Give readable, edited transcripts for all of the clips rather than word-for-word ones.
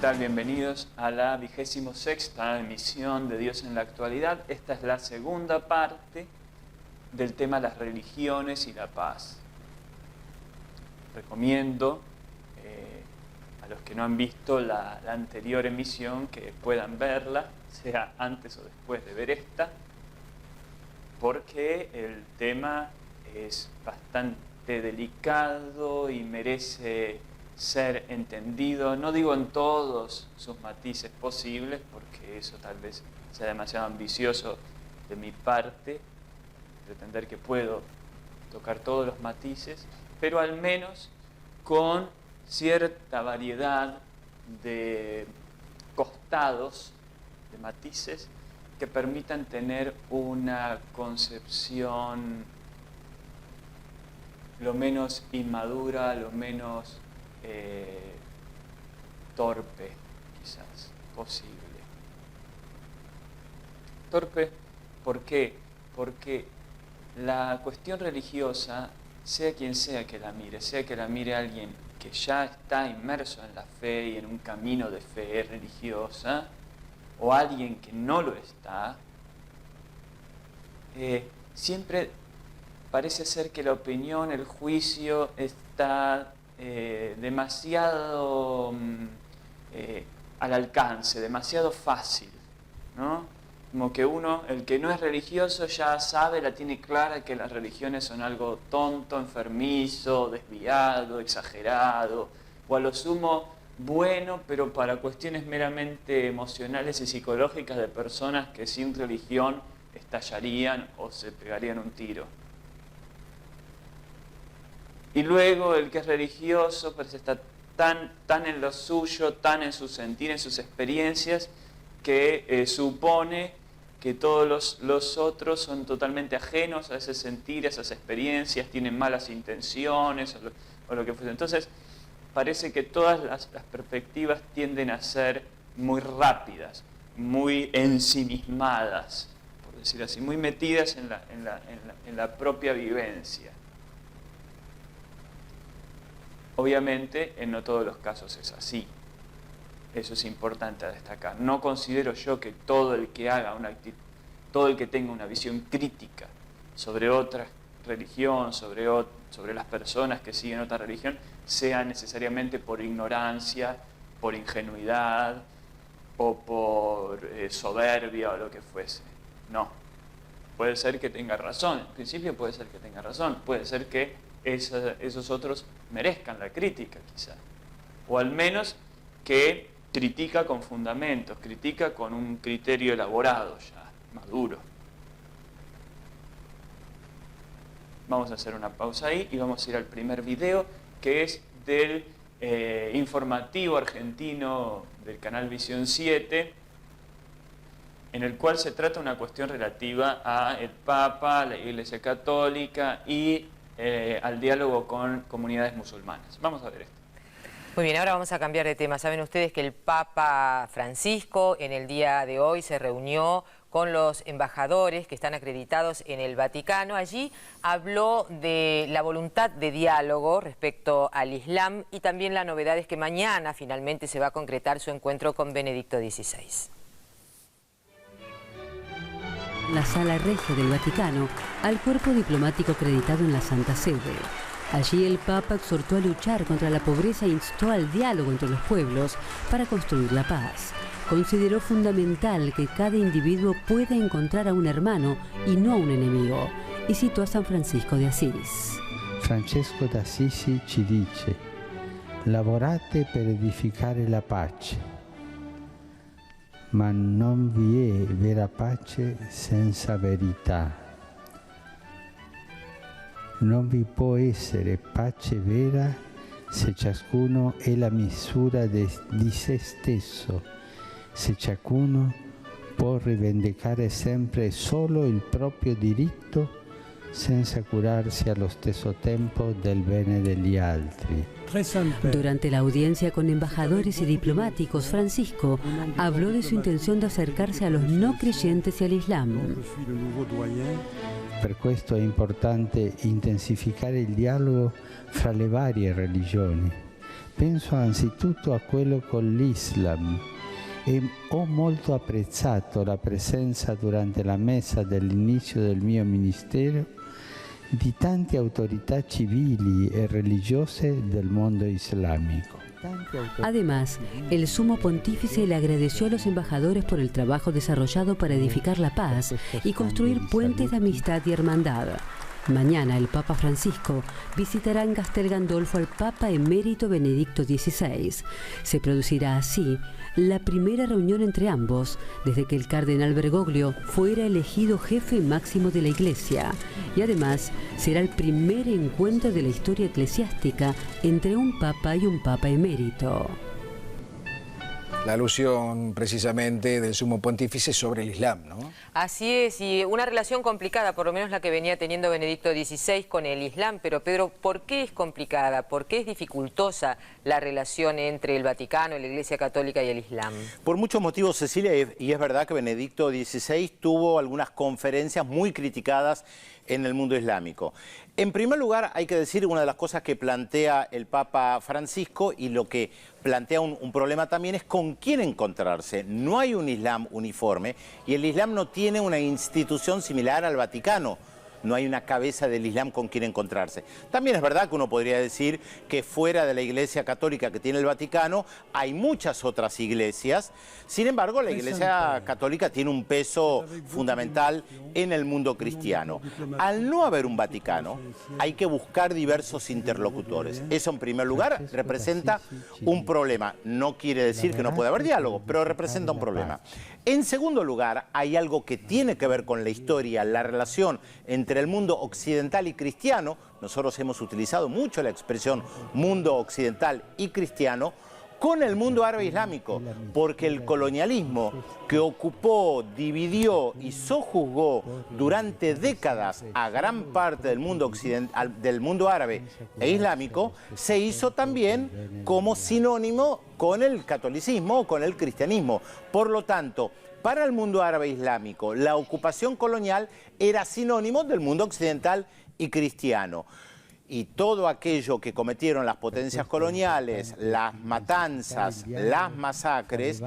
tal? Bienvenidos a la 26ª emisión de Dios en la Actualidad. Esta es la segunda parte del tema las religiones y la paz. Recomiendo a los que no han visto la anterior emisión que puedan verla, sea antes o después de ver esta, porque el tema es bastante delicado y merece ser entendido, no digo en todos sus matices posibles, porque eso tal vez sea demasiado ambicioso de mi parte, pretender que puedo tocar todos los matices, pero al menos con cierta variedad de costados, de matices, que permitan tener una concepción lo menos inmadura, lo menos torpe, quizás, posible. Torpe, ¿por qué? Porque la cuestión religiosa, sea quien sea que la mire alguien que ya está inmerso en la fe y en un camino de fe religiosa, o alguien que no lo está, siempre parece ser que la opinión, el juicio está demasiado al alcance, demasiado fácil, ¿no? Como que uno, el que no es religioso, ya sabe, la tiene clara que las religiones son algo tonto, enfermizo, desviado, exagerado, o a lo sumo bueno, pero para cuestiones meramente emocionales y psicológicas de personas que sin religión estallarían o se pegarían un tiro. Y luego el que es religioso pues está tan en lo suyo, tan en su sentir, en sus experiencias, que supone que todos los otros son totalmente ajenos a ese sentir, a esas experiencias, tienen malas intenciones o lo que fuese. Entonces parece que todas las perspectivas tienden a ser muy rápidas, muy ensimismadas, por decir así, muy metidas en la propia vivencia. Obviamente, en no todos los casos es así. Eso es importante a destacar. No considero yo que todo el que tenga una visión crítica sobre otra religión, sobre las personas que siguen otra religión, sea necesariamente por ignorancia, por ingenuidad o por soberbia o lo que fuese. No. Puede ser que tenga razón. En principio puede ser que tenga razón. Puede ser que esos otros merezcan la crítica, quizá. O al menos que critica con fundamentos, critica con un criterio elaborado ya, maduro. Vamos a hacer una pausa ahí y vamos a ir al primer video, que es del informativo argentino del canal Visión 7, en el cual se trata una cuestión relativa al Papa, a la Iglesia Católica y al diálogo con comunidades musulmanas. Vamos a ver esto. Muy bien, ahora vamos a cambiar de tema. Saben ustedes que el Papa Francisco en el día de hoy se reunió con los embajadores que están acreditados en el Vaticano. Allí habló de la voluntad de diálogo respecto al Islam y también la novedad es que mañana finalmente se va a concretar su encuentro con Benedicto XVI. La Sala Regia del Vaticano al cuerpo diplomático acreditado en la Santa Sede. Allí el Papa exhortó a luchar contra la pobreza e instó al diálogo entre los pueblos para construir la paz. Consideró fundamental que cada individuo pueda encontrar a un hermano y no a un enemigo, y citó a San Francisco de Asís. Francesco d'Assisi ci dice: lavorate per edificare la pace, ma non vi è vera pace senza verità. Non vi può essere pace vera se ciascuno è la misura di se stesso, se ciascuno può rivendicare sempre solo il proprio diritto senza curarsi allo stesso tempo del bene degli altri. Durante la audiencia con embajadores y diplomáticos, Francisco habló de su intención de acercarse a los no creyentes y al Islam. Per questo è importante intensificare il dialogo fra le varie religioni, Penso anzitutto a quello con l'Islam e ho molto apprezzato la presenza durante la messa dell'inizio del mio ministero di tante autorità civili e religiose del mondo islamico. Además, el sumo pontífice le agradeció a los embajadores por el trabajo desarrollado para edificar la paz y construir puentes de amistad y hermandad. Mañana el Papa Francisco visitará en Castel Gandolfo al Papa emérito Benedicto XVI. Se producirá así la primera reunión entre ambos desde que el cardenal Bergoglio fuera elegido jefe máximo de la Iglesia. Y además será el primer encuentro de la historia eclesiástica entre un Papa y un Papa emérito. La alusión precisamente del sumo pontífice sobre el Islam, ¿no? Así es, y una relación complicada, por lo menos la que venía teniendo Benedicto XVI con el Islam. Pero Pedro, ¿por qué es complicada? ¿Por qué es dificultosa la relación entre el Vaticano, la Iglesia Católica y el Islam? Por muchos motivos, Cecilia, y es verdad que Benedicto XVI tuvo algunas conferencias muy criticadas en el mundo islámico. En primer lugar, hay que decir una de las cosas que plantea el Papa Francisco, y lo que plantea un problema también es con quién encontrarse. No hay un Islam uniforme y el Islam no tiene una institución similar al Vaticano. No hay una cabeza del Islam con quien encontrarse. También es verdad que uno podría decir que fuera de la Iglesia Católica que tiene el Vaticano hay muchas otras iglesias. Sin embargo, la Iglesia Católica tiene un peso fundamental en el mundo cristiano. Al no haber un Vaticano, hay que buscar diversos interlocutores. Eso, en primer lugar, representa un problema. No quiere decir que no pueda haber diálogo, pero representa un problema. En segundo lugar, hay algo que tiene que ver con la historia, la relación entre el mundo occidental y cristiano. Nosotros hemos utilizado mucho la expresión mundo occidental y cristiano con el mundo árabe islámico, porque el colonialismo que ocupó, dividió y sojuzgó durante décadas a gran parte del mundo occidental, del mundo árabe e islámico, se hizo también como sinónimo con el catolicismo o con el cristianismo. Por lo tanto, para el mundo árabe islámico, la ocupación colonial era sinónimo del mundo occidental y cristiano. Y todo aquello que cometieron las potencias coloniales, las matanzas, las masacres,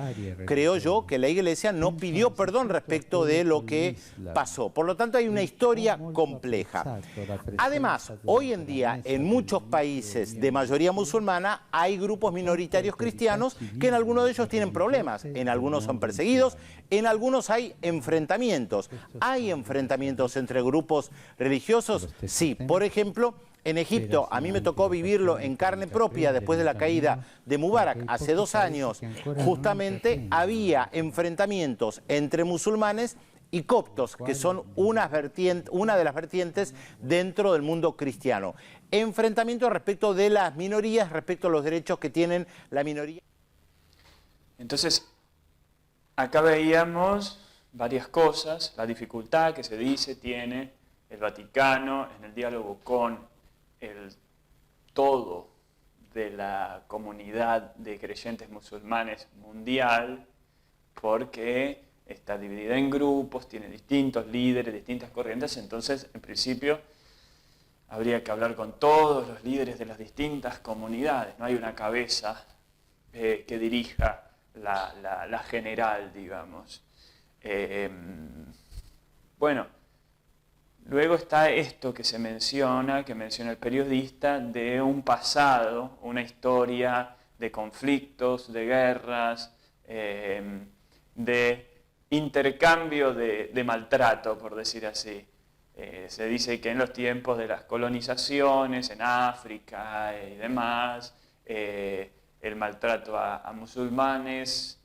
creo yo que la Iglesia no pidió perdón respecto de lo que pasó. Por lo tanto, hay una historia compleja. Además, hoy en día, en muchos países de mayoría musulmana, hay grupos minoritarios cristianos que en algunos de ellos tienen problemas. En algunos son perseguidos, en algunos hay enfrentamientos. ¿Hay enfrentamientos entre grupos religiosos? Sí, por ejemplo, en Egipto, a mí me tocó vivirlo en carne propia después de la caída de Mubarak hace 2 años. Justamente había enfrentamientos entre musulmanes y coptos, que son una de las vertientes dentro del mundo cristiano. Enfrentamientos respecto de las minorías, respecto a los derechos que tienen la minoría. Entonces, acá veíamos varias cosas, la dificultad que se dice tiene el Vaticano en el diálogo con el todo de la comunidad de creyentes musulmanes mundial, porque está dividida en grupos, tiene distintos líderes, distintas corrientes. Entonces, en principio, habría que hablar con todos los líderes de las distintas comunidades. No hay una cabeza que dirija la general, digamos. Bueno, luego está esto que se menciona, que menciona el periodista, de un pasado, una historia de conflictos, de guerras, de intercambio de maltrato, por decir así. Se dice que en los tiempos de las colonizaciones, en África y demás, el maltrato a musulmanes,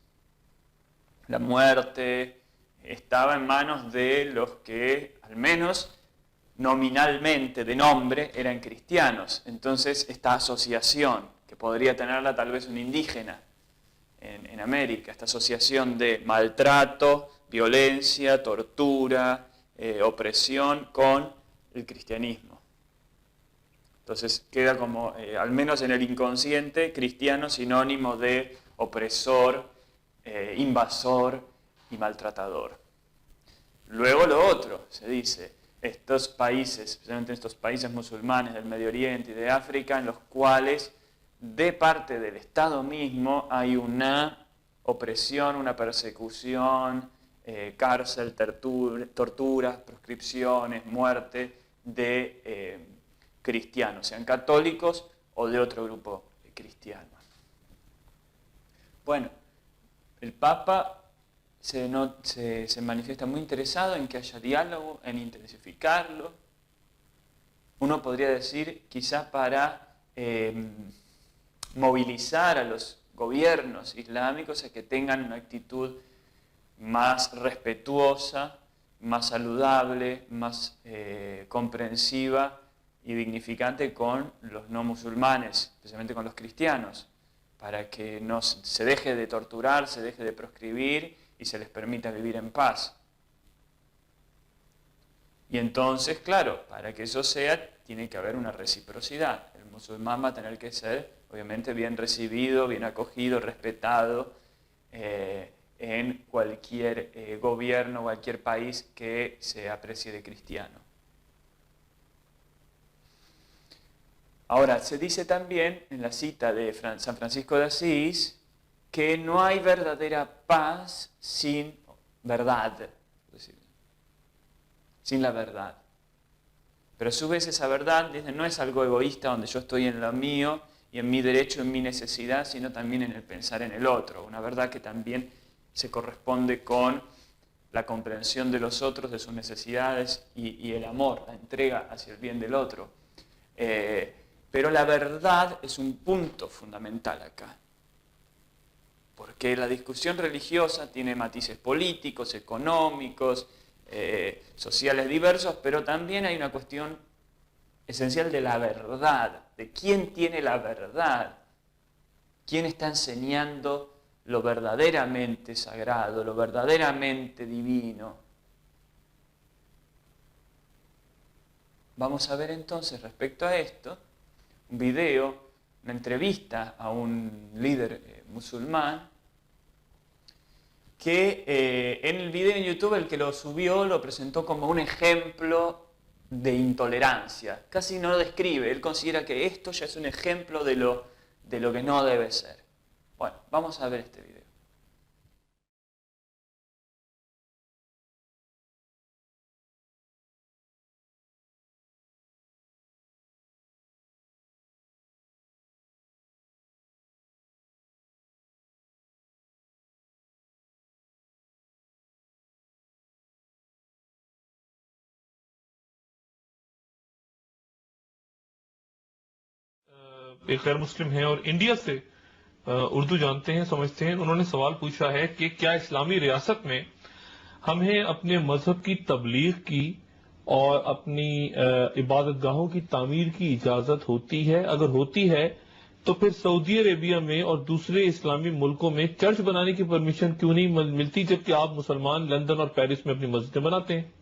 la muerte, estaba en manos de los que, al menos nominalmente, de nombre, eran cristianos. Entonces, esta asociación, que podría tenerla tal vez un indígena en América, esta asociación de maltrato, violencia, tortura, opresión con el cristianismo. Entonces, queda como, al menos en el inconsciente, cristiano sinónimo de opresor, invasor y maltratador. Luego lo otro, se dice, estos países, especialmente estos países musulmanes del Medio Oriente y de África, en los cuales de parte del Estado mismo hay una opresión, una persecución, cárcel, torturas, proscripciones, muerte de cristianos, sean católicos o de otro grupo cristiano. Bueno, el Papa se manifiesta muy interesado en que haya diálogo, en intensificarlo. Uno podría decir, quizás para movilizar a los gobiernos islámicos a que tengan una actitud más respetuosa, más saludable, más comprensiva y dignificante con los no musulmanes, especialmente con los cristianos, para que no se deje de torturar, se deje de proscribir y se les permita vivir en paz. Y entonces, claro, para que eso sea, tiene que haber una reciprocidad. El musulmán va a tener que ser, obviamente, bien recibido, bien acogido, respetado en cualquier gobierno, cualquier país que se aprecie de cristiano. Ahora, se dice también en la cita de San Francisco de Asís que no hay verdadera paz sin verdad, es decir, sin la verdad. Pero a su vez esa verdad no es algo egoísta donde yo estoy en lo mío y en mi derecho, en mi necesidad, sino también en el pensar en el otro. Una verdad que también se corresponde con la comprensión de los otros, de sus necesidades y el amor, la entrega hacia el bien del otro. Pero la verdad es un punto fundamental acá. Porque la discusión religiosa tiene matices políticos, económicos, sociales diversos, pero también hay una cuestión esencial de la verdad, de quién tiene la verdad, quién está enseñando lo verdaderamente sagrado, lo verdaderamente divino. Vamos a ver entonces respecto a esto un video, una entrevista a un líder musulmán que en el video en YouTube el que lo subió lo presentó como un ejemplo de intolerancia. Casi no lo describe, él considera que esto ya es un ejemplo de lo que no debe ser. Bueno, vamos a ver este video. एक गैर मुस्लिम है और इंडिया से उर्दू जानते हैं, समझते हैं। उन्होंने सवाल पूछा है कि क्या इस्लामी रियासत में हमें अपने मजहब की तबलीग की और अपनी इबादतगाहों की तामीर की इजाजत होती है? अगर होती है तो फिर सऊदी अरेबिया में और दूसरे इस्लामी मुल्कों में चर्च बनाने की परमिशन क्यों नहीं मिलती, जबकि आप मुसलमान लंदन और पेरिस में अपनी मस्जिदें बनाते हैं?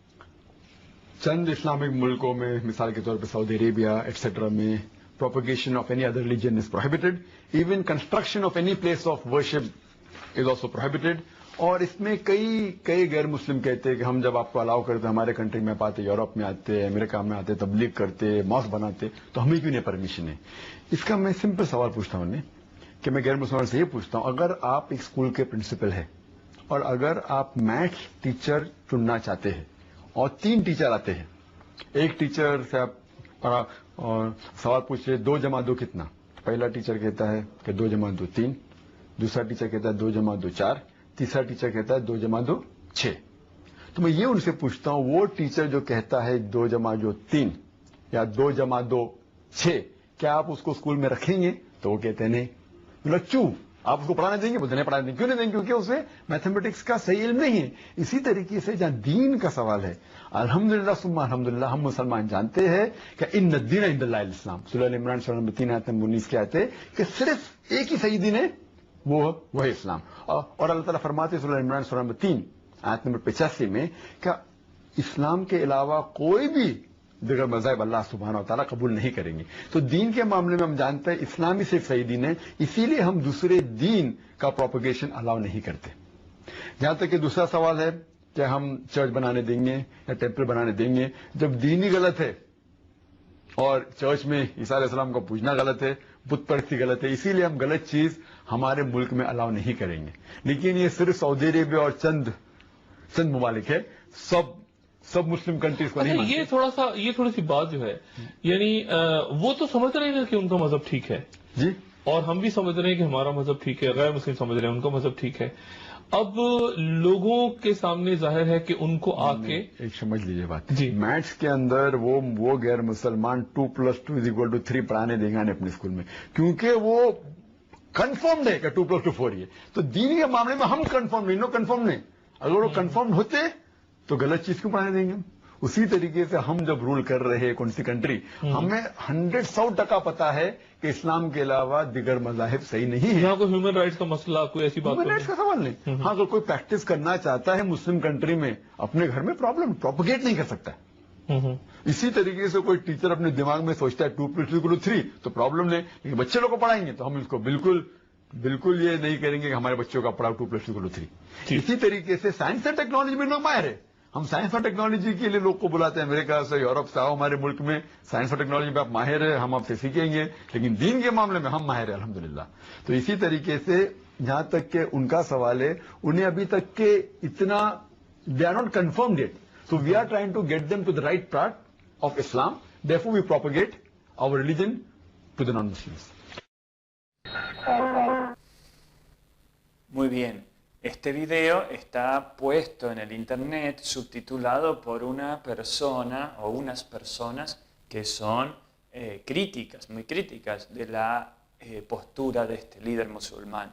चंद इस्लामिक मुल्कों में, मिसाल के तौर पर सऊदी अरेबिया एटसेट्रा में, propagation of any other religion is prohibited. Even construction of any place of worship is also prohibited. और इसमें कई गैर मुस्लिम कहते हैं कि हम जब आपको अलाउ करते हमारे कंट्री में आते, यूरोप में आते, अमेरिका में आते, तबलीग करते, मॉस्क बनाते, तो हमें क्यों नहीं परमिशन है? इसका मैं सिंपल सवाल पूछता हूँ कि मैं गैर मुसलमान से ये पूछता हूँ, अगर आप एक स्कूल के प्रिंसिपल है और अगर आप मैथ्स टीचर चुनना चाहते हैं और 3 टीचर आते हैं, एक टीचर से आप और सवाल पूछिए 2 जमा 2 कितना? पहला टीचर कहता है कि 2 जमा 2 3, दूसरा टीचर कहता है 2 जमा 2 4, तीसरा टीचर कहता है 2 जमा 2 6। तो मैं ये उनसे पूछता हूं, वो टीचर जो कहता है 2 जमा 2 3 या 2 जमा 2 6, क्या आप उसको स्कूल में रखेंगे? तो वो कहते हैं नहीं। बोला क्यों? आप उसको पढ़ाने देंगे? बोलते नहीं पढ़ाने देंगे। क्यों नहीं देंगे? क्योंकि उसे मैथमेटिक्स का सही इल्म नहीं है। इसी तरीके से जहां दीन का सवाल है, अल्हम्दुलिल्लाह सुम्मा अल्हम्दुलिल्लाह, हम मुसलमान जानते हैं कि इन्न दीन इंदल्लाह इस्लाम। सूरह अल इमरान सूरह नंबर 3 आयत नंबर 19 के आते कि सिर्फ एक ही सही दीन है, वो है इस्लाम। और अल्लाह ताला फरमाते सूरह इमरान सूरह नंबर 3 आयत नंबर 85 में कि इस्लाम के अलावा कोई भी दिगर मज़हब अल्लाह सुब्हानहू व तआला कबूल नहीं करेंगे। तो दीन के मामले में हम जानते हैं इस्लाम ही सिर्फ सही दीन है, इसीलिए हम दूसरे दीन का प्रोपगेशन अलाउ नहीं करते। जहां तक कि दूसरा सवाल है कि हम चर्च बनाने देंगे या टेम्पल बनाने देंगे, जब दीन ही गलत है और चर्च में ईसा अलैहिस्सलाम को पूजना गलत है, बुत परस्ती गलत है, इसीलिए हम गलत चीज हमारे मुल्क में अलाउ नहीं करेंगे। लेकिन ये सिर्फ सऊदी अरेबिया और चंद ममालिक है, सब मुस्लिम कंट्रीज को नहीं मानते। ये थोड़ी सी बात जो है, यानी वो तो समझ रहे हैं कि उनका मजहब ठीक है जी, और हम भी समझ रहे हैं कि हमारा मजहब ठीक है, गैर मुस्लिम समझ रहे हैं उनका मजहब ठीक है। अब लोगों के सामने जाहिर है कि उनको आके एक समझ लीजिए बात जी, मैथ्स के अंदर वो गैर मुसलमान 2+2=3 पढ़ाने देंगे नहीं अपने स्कूल में, क्योंकि वो कंफर्म्ड है कि 2+2 4 ही है। तो दीन के मामले में हम कंफर्म नहीं, नो कंफर्म नहीं। अगर वो कंफर्म होते तो गलत चीज क्यों पढ़ाने देंगे हम? उसी तरीके से हम जब रूल कर रहे हैं कौन सी कंट्री, हमें 100% पता है कि इस्लाम के अलावा दिगर मज़ाहिब सही नहीं है। यहाँ कोई ह्यूमन राइट्स का मसला, कोई ऐसी बात ह्यूमन राइट्स का सवाल नहीं। हाँ, अगर कोई प्रैक्टिस करना चाहता है मुस्लिम कंट्री में, अपने घर में प्रॉब्लम प्रोपोगेट नहीं कर सकता। इसी तरीके से कोई टीचर अपने दिमाग में सोचता है 2+2=3 तो प्रॉब्लम नहीं, लेकिन बच्चे लोग को पढ़ाएंगे तो हम इसको बिल्कुल ये नहीं करेंगे कि हमारे बच्चों का पढ़ाओ 2+2=3। इसी तरीके से साइंस एंड टेक्नोलॉजी में लोग माहिर है। हम साइंस और टेक्नोलॉजी के लिए लोग को बुलाते हैं अमेरिका से, यूरोप से, आओ हमारे मुल्क में साइंस और टेक्नोलॉजी में आप माहिर है, हम आपसे सीखेंगे। लेकिन दीन के मामले में हम माहिर है अल्हम्दुलिल्लाह। तो इसी तरीके से जहां तक के उनका सवाल है, उन्हें अभी तक के इतना they are not confirmed it, so we are trying to get them to the right part of Islam, therefore we propagate our religion to the non Muslims. Muy bien. Este video está puesto en el internet, subtitulado por una persona o unas personas que son críticas, muy críticas de la postura de este líder musulmán.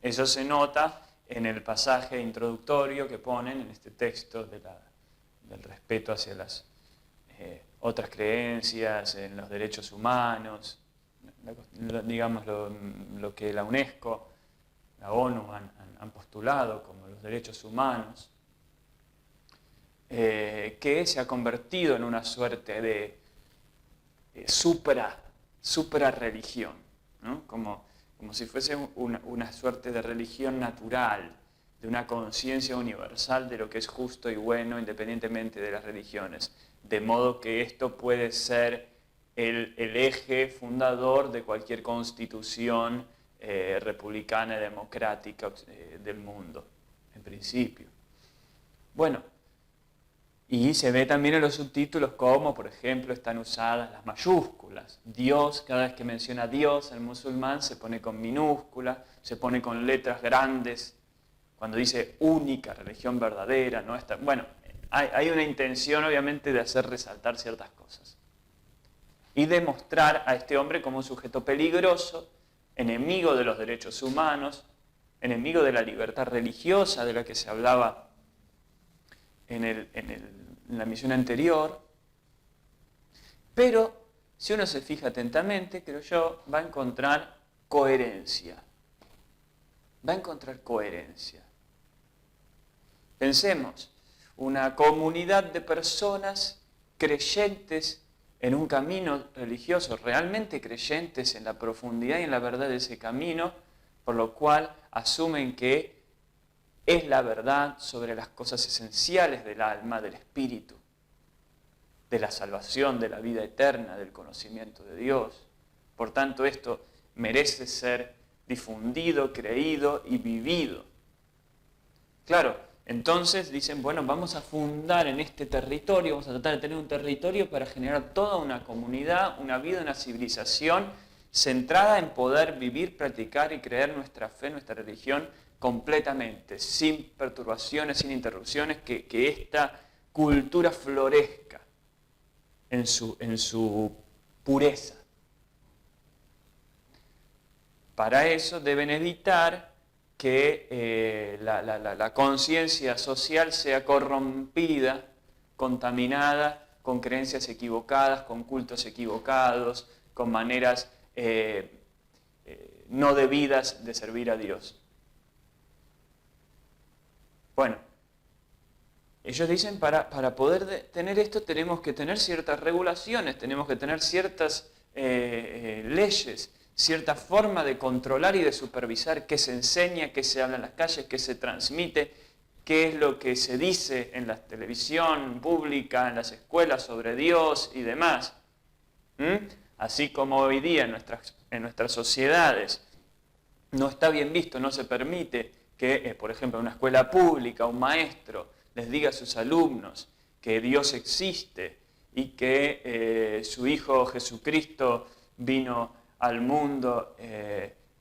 Eso se nota en el pasaje introductorio que ponen en este texto del respeto hacia las otras creencias, en los derechos humanos, digamos lo que la UNESCO, la ONU han postulado como los derechos humanos, que se ha convertido en una suerte de supra-religión, ¿no? Como si fuese una suerte de religión natural, de una conciencia universal de lo que es justo y bueno independientemente de las religiones. De modo que esto puede ser el eje fundador de cualquier constitución republicana y democrática del mundo, en principio. Bueno, y se ve también en los subtítulos como, por ejemplo, están usadas las mayúsculas. Dios, cada vez que menciona Dios, el musulmán se pone con minúscula, se pone con letras grandes, cuando dice única religión verdadera, ¿no? Bueno, hay una intención obviamente de hacer resaltar ciertas cosas y de mostrar a este hombre como un sujeto peligroso, enemigo de los derechos humanos, enemigo de la libertad religiosa de la que se hablaba en la misión anterior. Pero si uno se fija atentamente, creo yo, va a encontrar coherencia. Va a encontrar coherencia. Pensemos, una comunidad de personas creyentes en un camino religioso, realmente creyentes en la profundidad y en la verdad de ese camino, por lo cual asumen que es la verdad sobre las cosas esenciales del alma, del espíritu, de la salvación, de la vida eterna, del conocimiento de Dios. Por tanto, esto merece ser difundido, creído y vivido. Claro, entonces dicen, bueno, vamos a fundar en este territorio, vamos a tratar de tener un territorio para generar toda una comunidad, una vida, una civilización centrada en poder vivir, practicar y creer nuestra fe, nuestra religión completamente, sin perturbaciones, sin interrupciones, que esta cultura florezca en su pureza. Para eso deben evitar que la conciencia social sea corrompida, contaminada con creencias equivocadas, con cultos equivocados, con maneras no debidas de servir a Dios. Bueno, ellos dicen para poder tener esto tenemos que tener ciertas regulaciones, tenemos que tener ciertas leyes, cierta forma de controlar y de supervisar qué se enseña, qué se habla en las calles, qué se transmite, qué es lo que se dice en la televisión pública, en las escuelas sobre Dios y demás. Así como hoy día en nuestras sociedades no está bien visto, no se permite que, por ejemplo, en una escuela pública un maestro les diga a sus alumnos que Dios existe y que su Hijo Jesucristo vino al mundo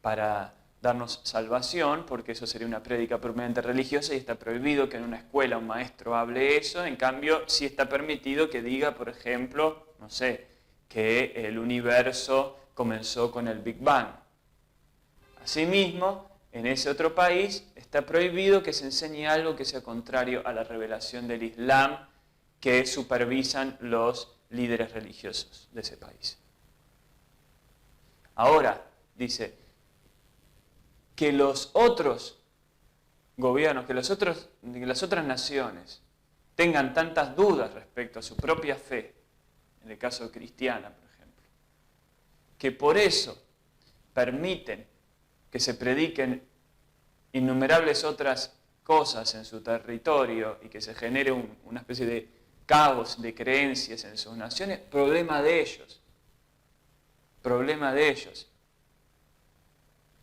para darnos salvación, porque eso sería una prédica puramente religiosa y está prohibido que en una escuela un maestro hable eso. En cambio, sí está permitido que diga, por ejemplo, no sé, que el universo comenzó con el Big Bang. Asimismo, en ese otro país está prohibido que se enseñe algo que sea contrario a la revelación del Islam que supervisan los líderes religiosos de ese país. Ahora, dice, que los otros gobiernos, que las otras naciones tengan tantas dudas respecto a su propia fe, en el caso cristiana, por ejemplo, que por eso permiten que se prediquen innumerables otras cosas en su territorio y que se genere una especie de caos de creencias en sus naciones, problema de ellos. Problema de ellos.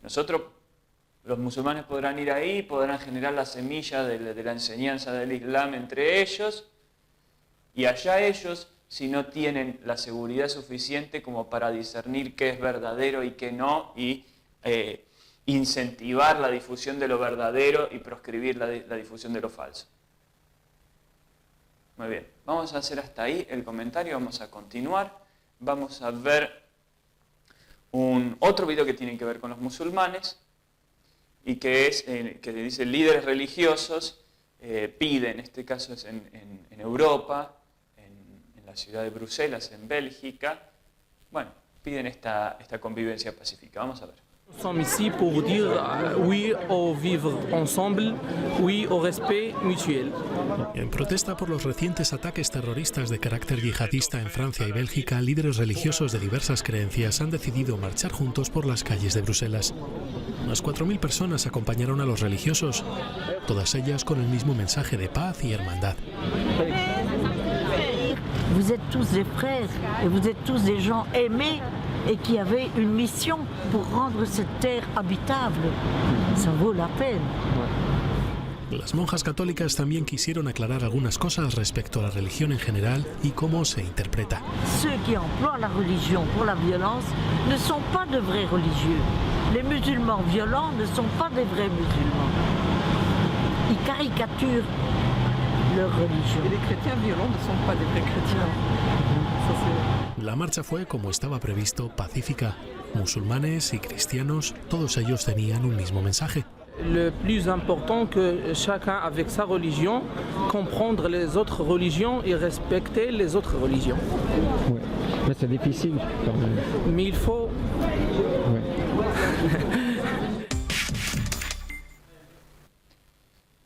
Nosotros, los musulmanes, podrán ir ahí, podrán generar la semilla de la enseñanza del Islam entre ellos, y allá ellos, si no tienen la seguridad suficiente como para discernir qué es verdadero y qué no, y incentivar la difusión de lo verdadero y proscribir la difusión de lo falso. Muy bien, vamos a hacer hasta ahí el comentario, vamos a continuar, vamos a ver otro video que tiene que ver con los musulmanes y que es, que dice líderes religiosos piden, en este caso es en Europa, en la ciudad de Bruselas, en Bélgica, bueno, piden esta convivencia pacífica. Vamos a ver. Nous sommes ici pour dire oui au vivre ensemble, oui au respect mutuel. En protesta por los recientes ataques terroristas de carácter yihadista en Francia y Bélgica, líderes religiosos de diversas creencias han decidido marchar juntos por las calles de Bruselas. Unas 4.000 personas acompañaron a los religiosos, todas ellas con el mismo mensaje de paz y hermandad. Vous êtes tous des frères et vous êtes tous des gens aimés et qui avaient une mission pour rendre cette terre habitable. Ça vaut la peine. Las monjas católicas también quisieron aclarar algunas cosas respecto a la religión en general y cómo se interpreta. Ceux qui emploient la religion pour la violence ne sont pas de vrais religieux. Les musulmans violents ne sont pas des vrais musulmans. Ils caricaturent leur religion. Et les chrétiens violents ne sont pas des vrais chrétiens. Ça, c'est... La marcha fue, como estaba previsto, pacífica. Musulmanes y cristianos, todos ellos tenían un mismo mensaje. Le plus important que chacun avec sa religion, comprendre les autres religions et respecter les autres religions. Ouais, mais c'est difficile quand même. Mais il faut... Ouais.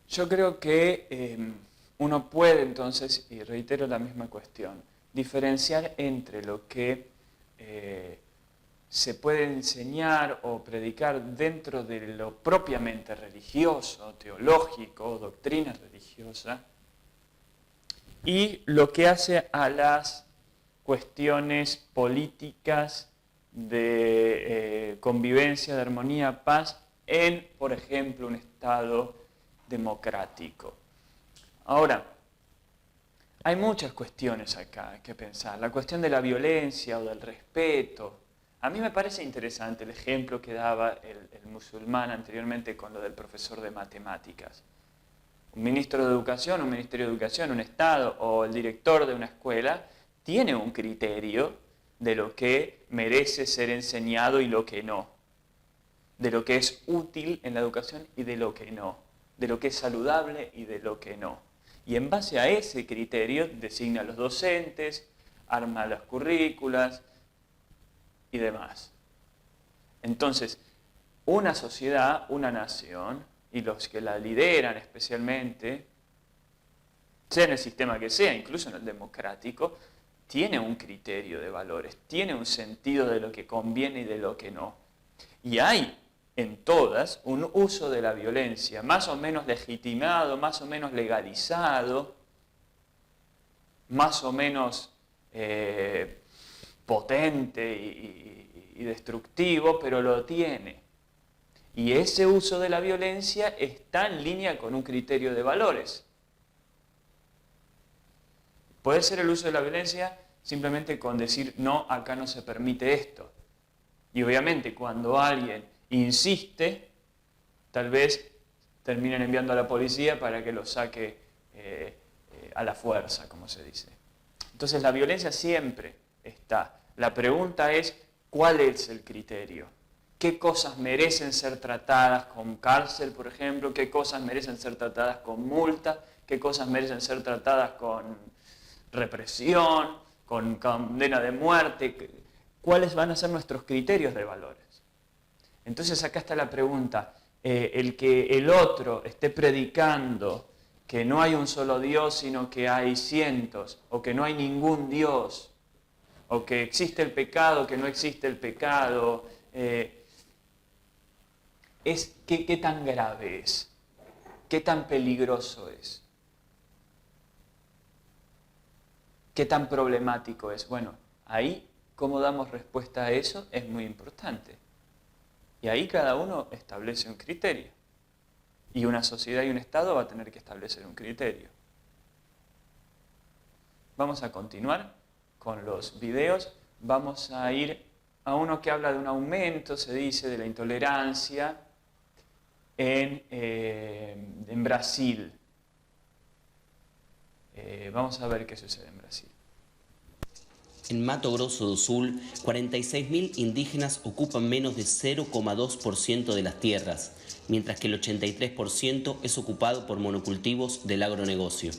Yo creo que uno puede entonces, y reitero la misma cuestión, diferenciar entre lo que se puede enseñar o predicar dentro de lo propiamente religioso, teológico, doctrina religiosa, y lo que hace a las cuestiones políticas de convivencia, de armonía, paz, en, por ejemplo, un Estado democrático. Ahora, hay muchas cuestiones acá que pensar. La cuestión de la violencia o del respeto. A mí me parece interesante el ejemplo que daba el musulmán anteriormente con lo del profesor de matemáticas. Un ministro de educación, un ministerio de educación, un Estado o el director de una escuela tiene un criterio de lo que merece ser enseñado y lo que no. De lo que es útil en la educación y de lo que no. De lo que es saludable y de lo que no. Y en base a ese criterio designa a los docentes, arma las currículas y demás. Entonces, una sociedad, una nación, y los que la lideran especialmente, sea en el sistema que sea, incluso en el democrático, tiene un criterio de valores, tiene un sentido de lo que conviene y de lo que no. Y hay en todas un uso de la violencia, más o menos legitimado, más o menos legalizado, más o menos potente y destructivo, pero lo tiene. Y ese uso de la violencia está en línea con un criterio de valores. Puede ser el uso de la violencia simplemente con decir, no, acá no se permite esto. Y obviamente cuando alguien insiste, tal vez terminen enviando a la policía para que lo saque a la fuerza, como se dice. Entonces la violencia siempre está. La pregunta es, ¿cuál es el criterio? ¿Qué cosas merecen ser tratadas con cárcel, por ejemplo? ¿Qué cosas merecen ser tratadas con multa? ¿Qué cosas merecen ser tratadas con represión, con condena de muerte? ¿Cuáles van a ser nuestros criterios de valores? Entonces acá está la pregunta. El que el otro esté predicando que no hay un solo Dios, sino que hay cientos, o que no hay ningún Dios, o que existe el pecado, que no existe el pecado, ¿qué tan grave es? ¿Qué tan peligroso es? ¿Qué tan problemático es? Bueno, ahí cómo damos respuesta a eso es muy importante. Y ahí cada uno establece un criterio. Y una sociedad y un Estado va a tener que establecer un criterio. Vamos a continuar con los videos. Vamos a ir a uno que habla de un aumento, se dice, de la intolerancia en Brasil. Vamos a ver qué sucede en Brasil. En Mato Grosso do Sul, 46.000 indígenas ocupan menos de 0,2% de las tierras, mientras que el 83% es ocupado por monocultivos del agronegocio.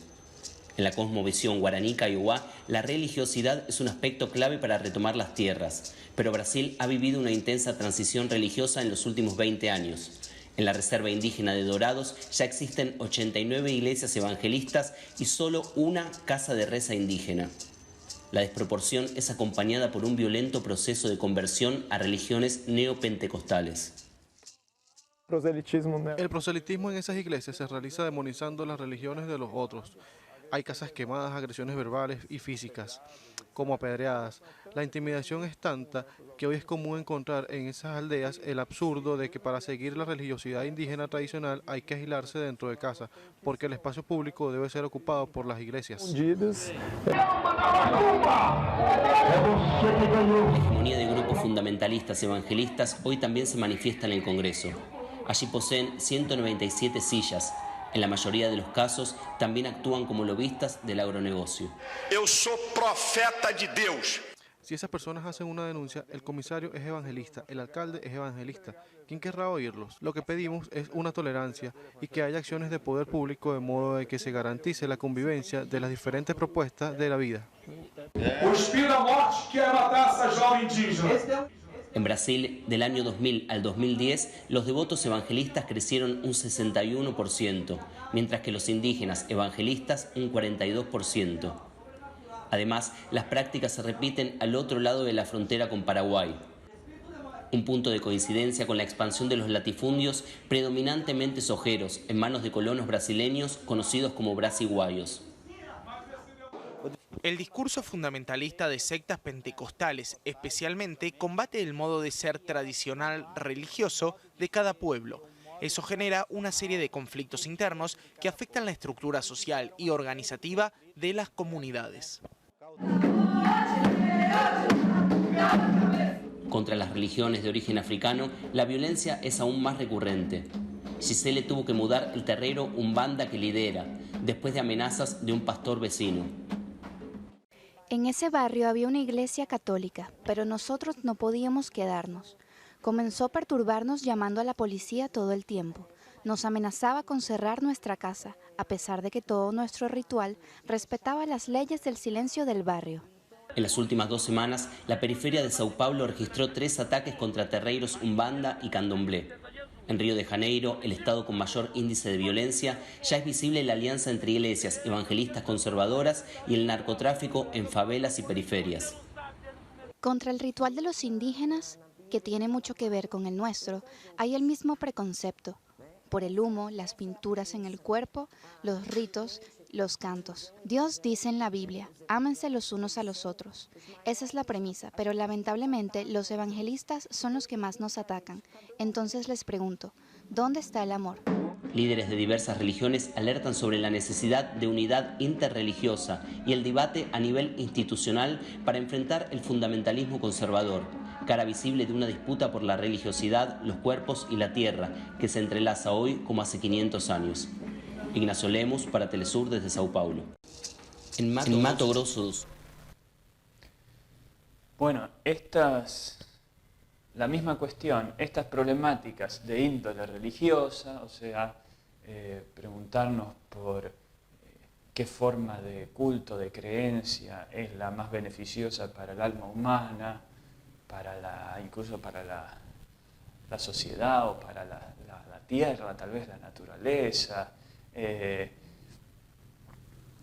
En la cosmovisión guaraní kaiowá, la religiosidad es un aspecto clave para retomar las tierras, pero Brasil ha vivido una intensa transición religiosa en los últimos 20 años. En la reserva indígena de Dourados ya existen 89 iglesias evangelistas y solo una casa de reza indígena. La desproporción es acompañada por un violento proceso de conversión a religiones neopentecostales. El proselitismo en esas iglesias se realiza demonizando las religiones de los otros. Hay casas quemadas, agresiones verbales y físicas, como apedreadas. La intimidación es tanta que hoy es común encontrar en esas aldeas el absurdo de que para seguir la religiosidad indígena tradicional hay que aislarse dentro de casa, porque el espacio público debe ser ocupado por las iglesias. La hegemonía de grupos fundamentalistas evangelistas hoy también se manifiesta en el Congreso. Allí poseen 197 sillas. En la mayoría de los casos también actúan como lobistas del agronegocio. Eu sou profeta de Deus. Si esas personas hacen una denuncia, el comisario es evangelista, el alcalde es evangelista. ¿Quién querrá oírlos? Lo que pedimos es una tolerancia y que haya acciones de poder público de modo de que se garantice la convivencia de las diferentes propuestas de la vida. En Brasil, del año 2000 al 2010, los devotos evangelistas crecieron un 61%, mientras que los indígenas evangelistas un 42%. Además, las prácticas se repiten al otro lado de la frontera con Paraguay. Un punto de coincidencia con la expansión de los latifundios predominantemente sojeros en manos de colonos brasileños conocidos como brasiguayos. El discurso fundamentalista de sectas pentecostales especialmente combate el modo de ser tradicional religioso de cada pueblo. Eso genera una serie de conflictos internos que afectan la estructura social y organizativa de las comunidades. Contra las religiones de origen africano, la violencia es aún más recurrente. Gisele tuvo que mudar el terrero Umbanda que lidera, después de amenazas de un pastor vecino. En ese barrio había una iglesia católica, pero nosotros no podíamos quedarnos. Comenzó a perturbarnos llamando a la policía todo el tiempo. Nos amenazaba con cerrar nuestra casa, a pesar de que todo nuestro ritual respetaba las leyes del silencio del barrio. En las últimas 2 semanas, la periferia de Sao Paulo registró 3 ataques contra terreiros Umbanda y Candomblé. En Río de Janeiro, el estado con mayor índice de violencia, ya es visible la alianza entre iglesias evangelistas conservadoras y el narcotráfico en favelas y periferias. Contra el ritual de los indígenas, que tiene mucho que ver con el nuestro, hay el mismo preconcepto. Por el humo, las pinturas en el cuerpo, los ritos, los cantos. Dios dice en la Biblia, ámense los unos a los otros. Esa es la premisa, pero lamentablemente los evangelistas son los que más nos atacan. Entonces les pregunto, ¿dónde está el amor? Líderes de diversas religiones alertan sobre la necesidad de unidad interreligiosa y el debate a nivel institucional para enfrentar el fundamentalismo conservador, cara visible de una disputa por la religiosidad, los cuerpos y la tierra, que se entrelaza hoy como hace 500 años. Ignacio Lemos para Telesur desde Sao Paulo. En Mato Grosso do Sul. Bueno, la misma cuestión, estas problemáticas de índole religiosa, o sea, preguntarnos por qué forma de culto, de creencia es la más beneficiosa para el alma humana, incluso para la sociedad o para la tierra, tal vez la naturaleza,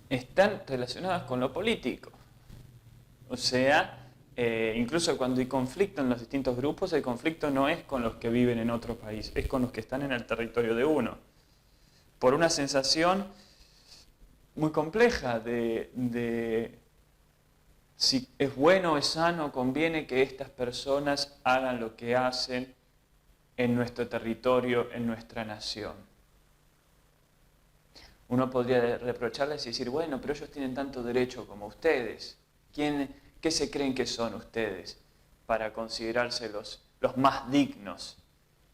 están relacionadas con lo político. O sea, incluso cuando hay conflicto en los distintos grupos, el conflicto no es con los que viven en otro país, es con los que están en el territorio de uno. Por una sensación muy compleja de si es bueno, es sano, conviene que estas personas hagan lo que hacen en nuestro territorio, en nuestra nación. Uno podría reprocharles y decir, bueno, pero ellos tienen tanto derecho como ustedes. ¿Qué se creen que son ustedes para considerarse los más dignos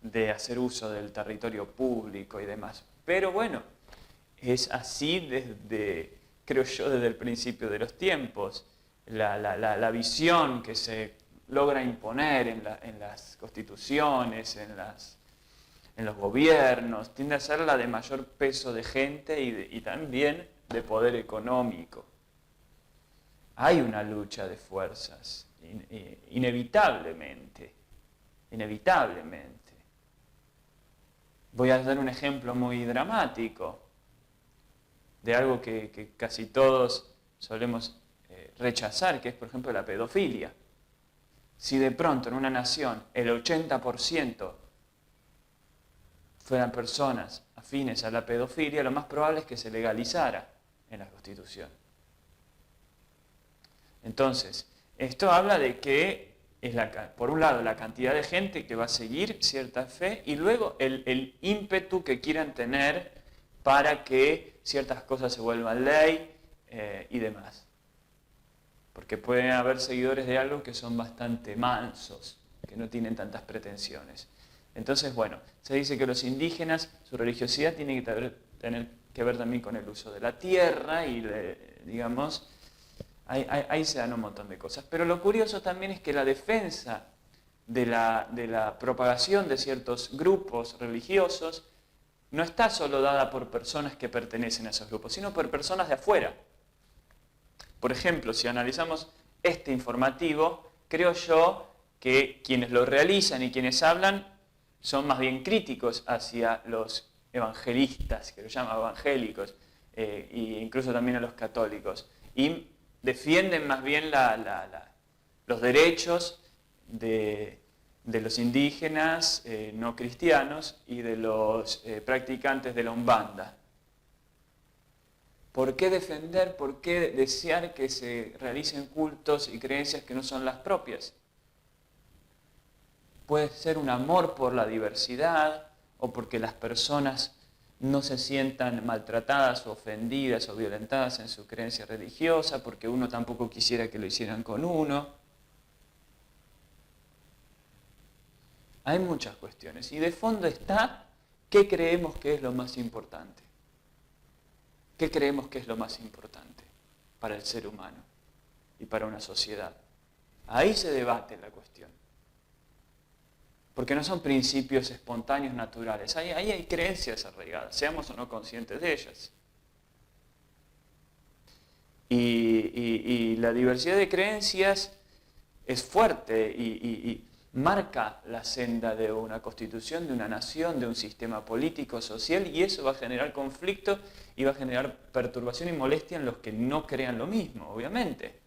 de hacer uso del territorio público y demás? Pero bueno, es así creo yo, desde el principio de los tiempos. La visión que se logra imponer en las constituciones, en los gobiernos, tiende a ser la de mayor peso de gente y también de poder económico. Hay una lucha de fuerzas, inevitablemente. Voy a dar un ejemplo muy dramático de algo que casi todos solemos rechazar, que es, por ejemplo, la pedofilia. Si de pronto en una nación el 80% fueran personas afines a la pedofilia, lo más probable es que se legalizara en la Constitución. Entonces, esto habla de que es por un lado la cantidad de gente que va a seguir cierta fe y luego el ímpetu que quieran tener para que ciertas cosas se vuelvan ley y demás. Porque pueden haber seguidores de algo que son bastante mansos, que no tienen tantas pretensiones. Entonces, bueno, se dice que los indígenas, su religiosidad tiene que tener que ver también con el uso de la tierra y, digamos, ahí se dan un montón de cosas. Pero lo curioso también es que la defensa de la propagación de ciertos grupos religiosos no está solo dada por personas que pertenecen a esos grupos, sino por personas de afuera. Por ejemplo, si analizamos este informativo, creo yo que quienes lo realizan y quienes hablan son más bien críticos hacia los evangelistas, que los llaman evangélicos, e incluso también a los católicos, y defienden más bien los derechos de los indígenas no cristianos y de los practicantes de la Umbanda. ¿Por qué defender, por qué desear que se realicen cultos y creencias que no son las propias? Puede ser un amor por la diversidad o porque las personas no se sientan maltratadas o ofendidas o violentadas en su creencia religiosa, porque uno tampoco quisiera que lo hicieran con uno. Hay muchas cuestiones y de fondo está qué creemos que es lo más importante. ¿Qué creemos que es lo más importante para el ser humano y para una sociedad? Ahí se debate la cuestión. Porque no son principios espontáneos naturales. Ahí hay creencias arraigadas, seamos o no conscientes de ellas. Y la diversidad de creencias es fuerte y marca la senda de una constitución, de una nación, de un sistema político, social, y eso va a generar conflicto y va a generar perturbación y molestia en los que no crean lo mismo, obviamente.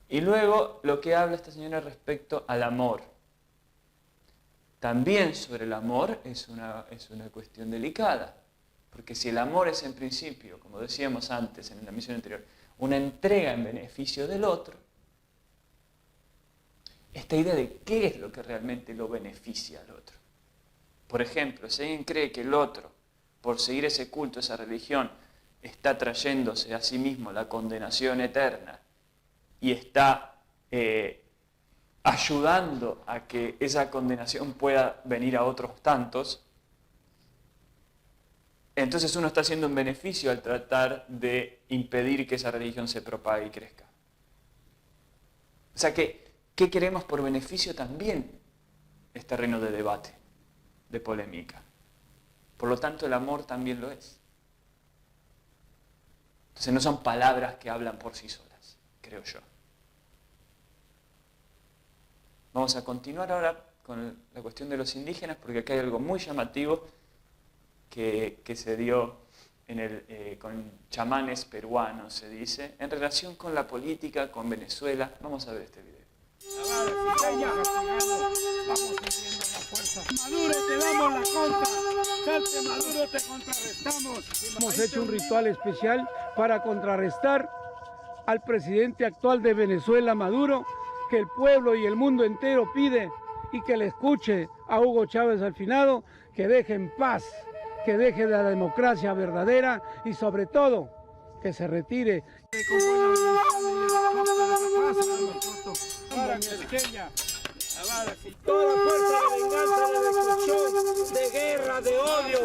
Y luego lo que habla esta señora respecto al amor. también sobre el amor es una cuestión delicada. Porque si el amor es en principio, como decíamos antes en la misión anterior, una entrega en beneficio del otro, esta idea de qué es lo que realmente lo beneficia al otro. Por ejemplo, si alguien cree que el otro, por seguir ese culto, esa religión, está trayéndose a sí mismo la condenación eterna y está ayudando a que esa condenación pueda venir a otros tantos, entonces uno está haciendo un beneficio al tratar de impedir que esa religión se propague y crezca. O sea que, ¿qué queremos por beneficio? También es terreno de debate, de polémica. Por lo tanto, el amor también lo es. Entonces no son palabras que hablan por sí solas, creo yo. Vamos a continuar ahora con la cuestión de los indígenas, porque acá hay algo muy llamativo que se dio con chamanes peruanos, se dice, en relación con la política, con Venezuela. Vamos a ver este video. Maduro, te damos la contra. Salte, Maduro, te contrarrestamos. Hemos hecho un ritual especial para contrarrestar al presidente actual de Venezuela, Maduro, que el pueblo y el mundo entero pide y que le escuche a Hugo Chávez al finado, que deje en paz, que deje de la democracia verdadera y sobre todo que se retire. Toda fuerza de venganza, de destrucción, de guerra, de odio.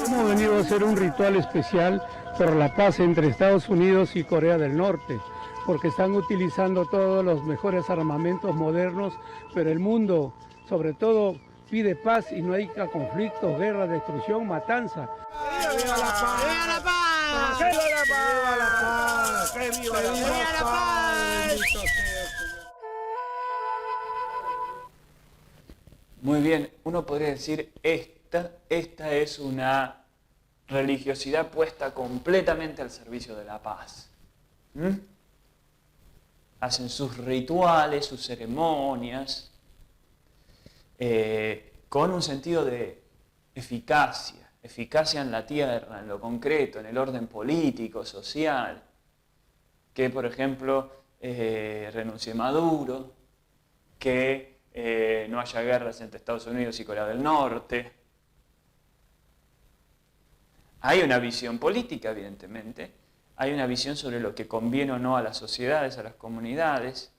Hemos venido a hacer un ritual especial por la paz entre Estados Unidos y Corea del Norte, porque están utilizando todos los mejores armamentos modernos, pero el mundo, sobre todo, pide paz y no hay conflictos, guerra, destrucción, matanza. ¡Viva la paz! ¡Viva la paz! ¡Viva la paz! ¡Viva la paz! Muy bien, uno podría decir, esta es una religiosidad puesta completamente al servicio de la paz. Hacen sus rituales, sus ceremonias, con un sentido de eficacia en la tierra, en lo concreto, en el orden político, social, que por ejemplo renuncie Maduro, que no haya guerras entre Estados Unidos y Corea del Norte. Hay una visión política, evidentemente, hay una visión sobre lo que conviene o no a las sociedades, a las comunidades,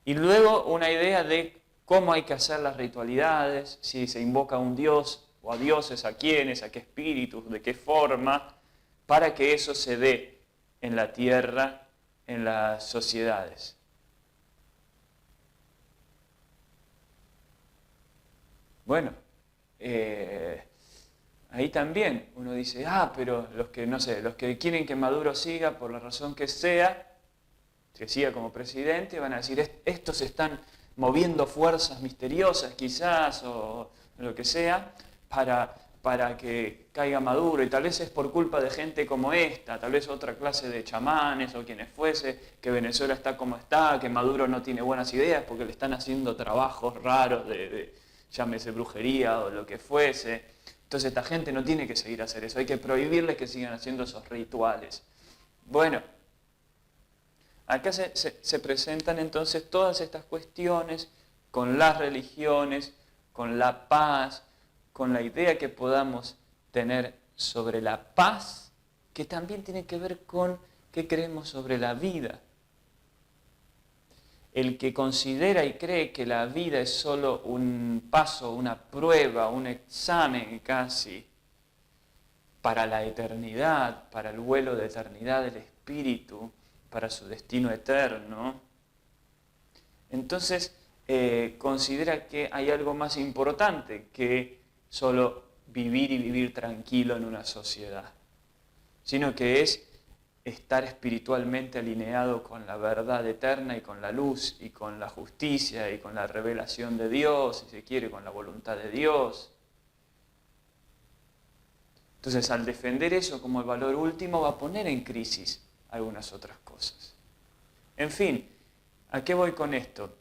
y luego una idea de cómo hay que hacer las ritualidades, si se invoca a un dios o a dioses, a quiénes, a qué espíritus, de qué forma, para que eso se dé en la tierra, en las sociedades. Bueno, ahí también uno dice, pero los que quieren que Maduro siga por la razón que sea, que siga como presidente, van a decir, estos están moviendo fuerzas misteriosas quizás, o lo que sea, para que caiga Maduro, y tal vez es por culpa de gente como esta, tal vez otra clase de chamanes o quienes fuese, que Venezuela está como está, que Maduro no tiene buenas ideas porque le están haciendo trabajos raros llámese brujería o lo que fuese. Entonces esta gente no tiene que seguir a hacer eso, hay que prohibirles que sigan haciendo esos rituales. Bueno, acá se presentan entonces todas estas cuestiones con las religiones, con la paz, con la idea que podamos tener sobre la paz, que también tiene que ver con qué creemos sobre la vida. El que considera y cree que la vida es solo un paso, una prueba, un examen casi para la eternidad, para el vuelo de eternidad del espíritu, para su destino eterno, entonces considera que hay algo más importante que solo vivir y vivir tranquilo en una sociedad, sino que es estar espiritualmente alineado con la verdad eterna y con la luz y con la justicia y con la revelación de Dios, si se quiere, con la voluntad de Dios. Entonces, al defender eso como el valor último, va a poner en crisis algunas otras cosas. En fin, ¿a qué voy con esto?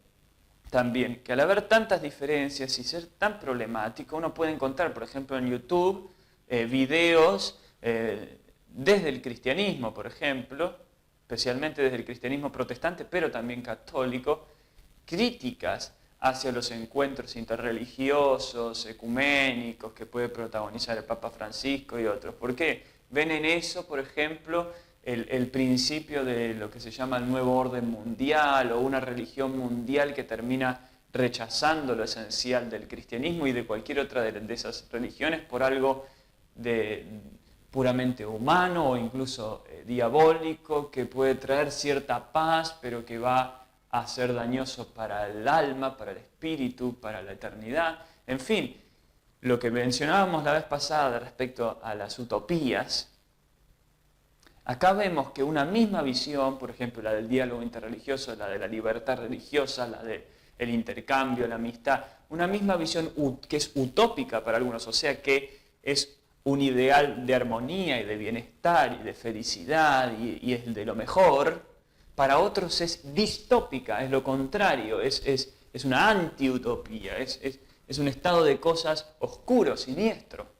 también que al haber tantas diferencias y ser tan problemático, uno puede encontrar, por ejemplo, en YouTube, videos desde el cristianismo, por ejemplo, especialmente desde el cristianismo protestante, pero también católico, críticas hacia los encuentros interreligiosos, ecuménicos, que puede protagonizar el Papa Francisco y otros. ¿Por qué? Ven en eso, por ejemplo, el principio de lo que se llama el nuevo orden mundial o una religión mundial que termina rechazando lo esencial del cristianismo y de cualquier otra de esas religiones por algo puramente humano o incluso diabólico, que puede traer cierta paz, pero que va a ser dañoso para el alma, para el espíritu, para la eternidad. En fin, lo que mencionábamos la vez pasada respecto a las utopías, acá vemos que una misma visión, por ejemplo, la del diálogo interreligioso, la de la libertad religiosa, la del intercambio, la amistad, una misma visión que es utópica para algunos, o sea que es un ideal de armonía y de bienestar y de felicidad y es de lo mejor, para otros es distópica, es lo contrario, es una anti-utopía, es un estado de cosas oscuro, siniestro.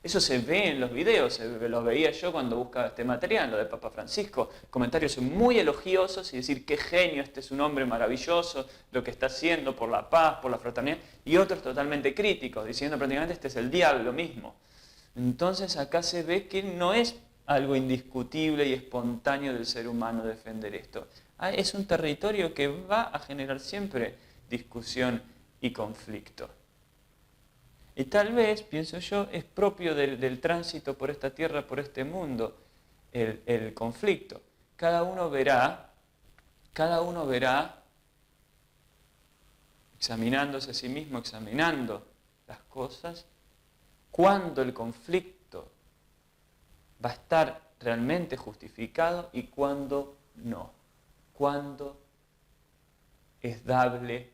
Eso se ve en los videos, lo veía yo cuando buscaba este material, lo de Papa Francisco, comentarios muy elogiosos y decir qué genio, este es un hombre maravilloso, lo que está haciendo por la paz, por la fraternidad, y otros totalmente críticos, diciendo prácticamente este es el diablo mismo. Entonces acá se ve que no es algo indiscutible y espontáneo del ser humano defender esto. Es un territorio que va a generar siempre discusión y conflicto. Y tal vez, pienso yo, es propio del tránsito por esta tierra, por este mundo, el conflicto. Cada uno verá, examinándose a sí mismo, examinando las cosas, cuándo el conflicto va a estar realmente justificado y cuándo no. Cuándo es dable,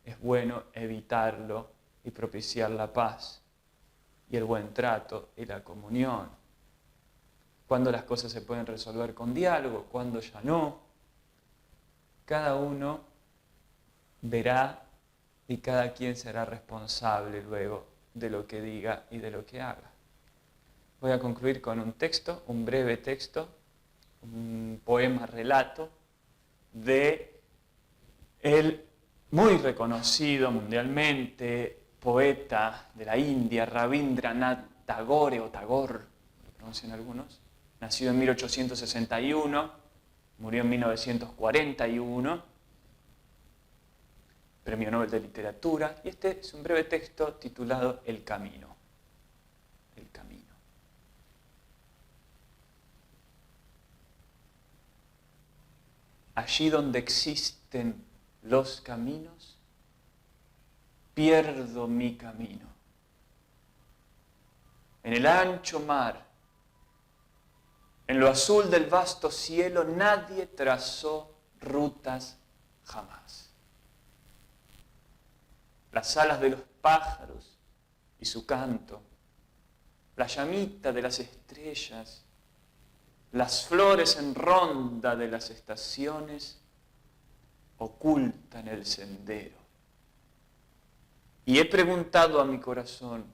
es bueno evitarlo y propiciar la paz y el buen trato y la comunión. Cuándo las cosas se pueden resolver con diálogo, cuándo ya no. Cada uno verá y cada quien será responsable luego de lo que diga y de lo que haga. Voy a concluir con un texto, un breve texto, un poema relato de el muy reconocido mundialmente poeta de la India, Rabindranath Tagore o Tagore, lo pronuncian algunos, nacido en 1861, murió en 1941, Premio Nobel de Literatura, y este es un breve texto titulado El Camino. El Camino. Allí donde existen los caminos, pierdo mi camino. En el ancho mar, en lo azul del vasto cielo, nadie trazó rutas jamás. Las alas de los pájaros y su canto, la llamita de las estrellas, las flores en ronda de las estaciones ocultan el sendero. Y he preguntado a mi corazón,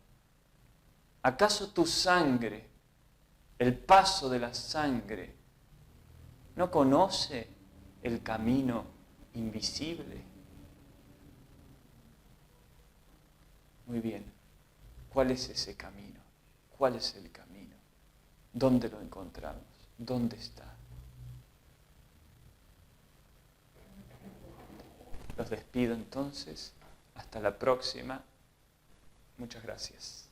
¿acaso tu sangre, el paso de la sangre, no conoce el camino invisible? Muy bien, ¿cuál es ese camino? ¿Cuál es el camino? ¿Dónde lo encontramos? ¿Dónde está? Los despido entonces. Hasta la próxima. Muchas gracias.